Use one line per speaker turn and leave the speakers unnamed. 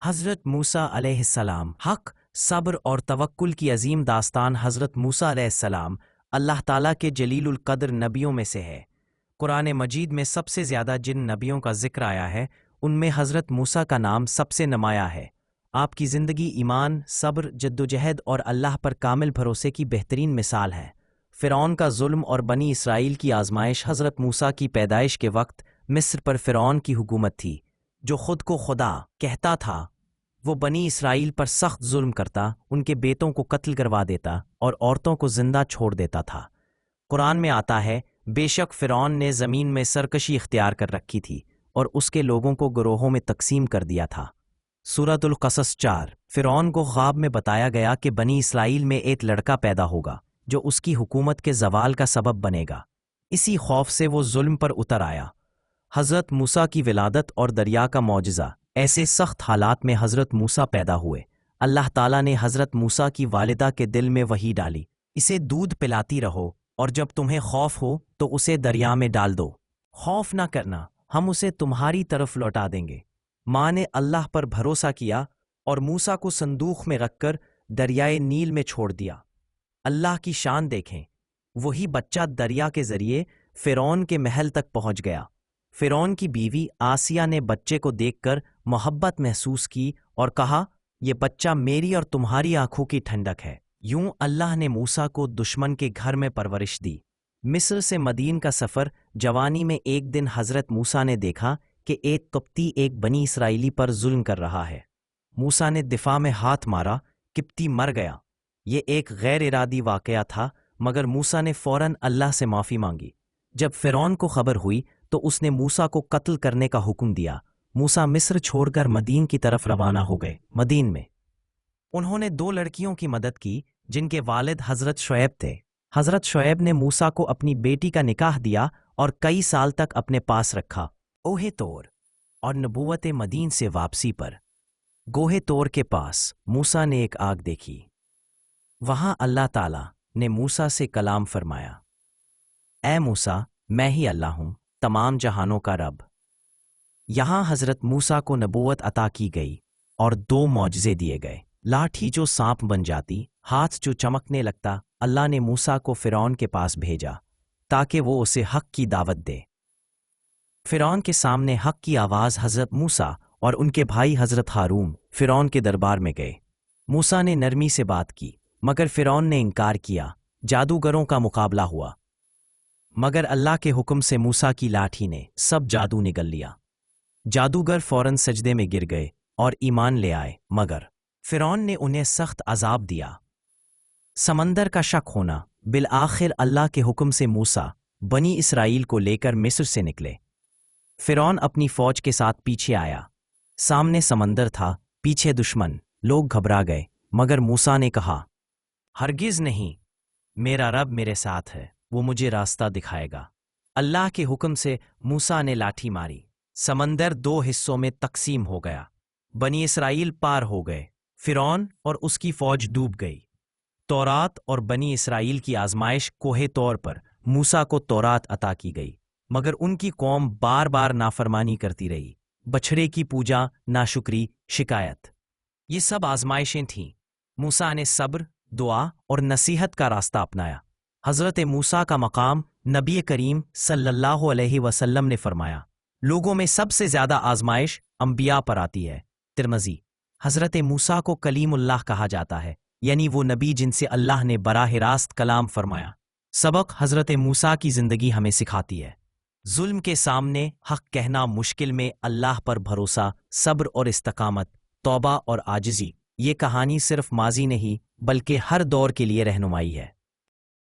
حضرت موسیٰ علیہ السلام حق، صبر اور توکل کی عظیم داستان حضرت موسیٰ علیہ السلام اللہ تعالیٰ کے جلیل القدر نبیوں میں سے ہے۔ قرآن مجید میں سب سے زیادہ جن نبیوں کا ذکر آیا ہے ان میں حضرت موسیٰ کا نام سب سے نمایاں ہے۔ آپ کی زندگی ایمان، صبر، جدوجہد اور اللہ پر کامل بھروسے کی بہترین مثال ہے۔ فرعون کا ظلم اور بنی اسرائیل کی آزمائش۔ حضرت موسیٰ کی پیدائش کے وقت مصر پر فرعون کی حکومت تھی، جو خود کو خدا کہتا تھا۔ وہ بنی اسرائیل پر سخت ظلم کرتا، ان کے بیٹوں کو قتل کروا دیتا اور عورتوں کو زندہ چھوڑ دیتا تھا۔ قرآن میں آتا ہے، بے شک فرعون نے زمین میں سرکشی اختیار کر رکھی تھی اور اس کے لوگوں کو گروہوں میں تقسیم کر دیا تھا۔ سورۃ القصص 4۔ فرعون کو خواب میں بتایا گیا کہ بنی اسرائیل میں ایک لڑکا پیدا ہوگا جو اس کی حکومت کے زوال کا سبب بنے گا۔ اسی خوف سے وہ ظلم پر اتر آیا۔ حضرت موسیٰ کی ولادت اور دریا کا معجزہ۔ ایسے سخت حالات میں حضرت موسیٰ پیدا ہوئے۔ اللہ تعالیٰ نے حضرت موسیٰ کی والدہ کے دل میں وحی ڈالی، اسے دودھ پلاتی رہو اور جب تمہیں خوف ہو تو اسے دریا میں ڈال دو۔ خوف نہ کرنا، ہم اسے تمہاری طرف لوٹا دیں گے۔ ماں نے اللہ پر بھروسہ کیا اور موسیٰ کو صندوق میں رکھ کر دریائے نیل میں چھوڑ دیا۔ اللہ کی شان دیکھیں، وہی بچہ دریا کے ذریعے فرعون کے محل تک پہنچ گیا۔ فرعون کی بیوی آسیہ نے بچے کو دیکھ کر محبت محسوس کی اور کہا، یہ بچہ میری اور تمہاری آنکھوں کی ٹھنڈک ہے۔ یوں اللہ نے موسیٰ کو دشمن کے گھر میں پرورش دی۔ مصر سے مدین کا سفر۔ جوانی میں ایک دن حضرت موسیٰ نے دیکھا کہ ایک قبطی ایک بنی اسرائیلی پر ظلم کر رہا ہے۔ موسیٰ نے دفاع میں ہاتھ مارا، قبطی مر گیا۔ یہ ایک غیر ارادی واقعہ تھا، مگر موسیٰ نے فوراً اللہ سے معافی مانگی۔ جب فرعون کو خبر ہوئی تو اس نے موسیٰ کو قتل کرنے کا حکم دیا۔ موسیٰ مصر چھوڑ کر مدین کی طرف روانہ ہو گئے۔ مدین میں انہوں نے 2 لڑکیوں کی مدد کی جن کے والد حضرت شعیب تھے۔ حضرت شعیب نے موسیٰ کو اپنی بیٹی کا نکاح دیا اور کئی سال تک اپنے پاس رکھا۔ کوہ طور اور نبوت مدین سے واپسی پر۔ کوہ طور کے پاس موسیٰ نے ایک آگ دیکھی۔ وہاں اللہ تعالیٰ نے موسیٰ سے کلام فرمایا، اے موسیٰ، میں ہی اللہ ہوں، تمام جہانوں کا رب۔ یہاں حضرت موسیٰ کو نبوت عطا کی گئی اور 2 معجزے دیے گئے۔ لاٹھی جو سانپ بن جاتی، ہاتھ جو چمکنے لگتا۔ اللہ نے موسیٰ کو فرعون کے پاس بھیجا تاکہ وہ اسے حق کی دعوت دے۔ فرعون کے سامنے حق کی آواز۔ حضرت موسیٰ اور ان کے بھائی حضرت ہارون فرعون کے دربار میں گئے۔ موسیٰ نے نرمی سے بات کی مگر فرعون نے انکار کیا۔ جادوگروں کا مقابلہ ہوا مگر اللہ کے حکم سے موسیٰ کی لاٹھی نے سب جادو نگل لیا۔ جادوگر فوراً سجدے میں گر گئے اور ایمان لے آئے، مگر فرعون نے انہیں سخت عذاب دیا۔ سمندر کا شق ہونا۔ بالآخر اللہ کے حکم سے موسیٰ بنی اسرائیل کو لے کر مصر سے نکلے۔ فرعون اپنی فوج کے ساتھ پیچھے آیا۔ سامنے سمندر تھا، پیچھے دشمن۔ لوگ گھبرا گئے مگر موسیٰ نے کہا، ہرگز نہیں، میرا رب میرے ساتھ ہے، وہ مجھے راستہ دکھائے گا۔ اللہ کے حکم سے موسیٰ نے لاٹھی ماری، سمندر 2 حصوں میں تقسیم ہو گیا۔ بنی اسرائیل پار ہو گئے، فرعون اور اس کی فوج ڈوب گئی۔ تورات اور بنی اسرائیل کی آزمائش۔ کوہ طور پر موسیٰ کو تورات عطا کی گئی مگر ان کی قوم بار بار نافرمانی کرتی رہی۔ بچھڑے کی پوجا، ناشکری، شکایت، یہ سب آزمائشیں تھیں۔ موسیٰ نے صبر، دعا اور نصیحت کا راستہ اپنایا۔ حضرت موسیٰ کا مقام۔ نبی کریم صلی اللہ علیہ وسلم نے فرمایا، لوگوں میں سب سے زیادہ آزمائش انبیاء پر آتی ہے۔ ترمذی۔ حضرت موسیٰ کو کلیم اللہ کہا جاتا ہے، یعنی وہ نبی جن سے اللہ نے براہ راست کلام فرمایا۔ سبق حضرت موسیٰ کی زندگی ہمیں سکھاتی ہے، ظلم کے سامنے حق کہنا مشکل میں اللہ پر بھروسہ، صبر اور استقامت، توبہ اور عاجزی۔ یہ کہانی صرف ماضی نہیں بلکہ ہر دور کے لیے رہنمائی ہے۔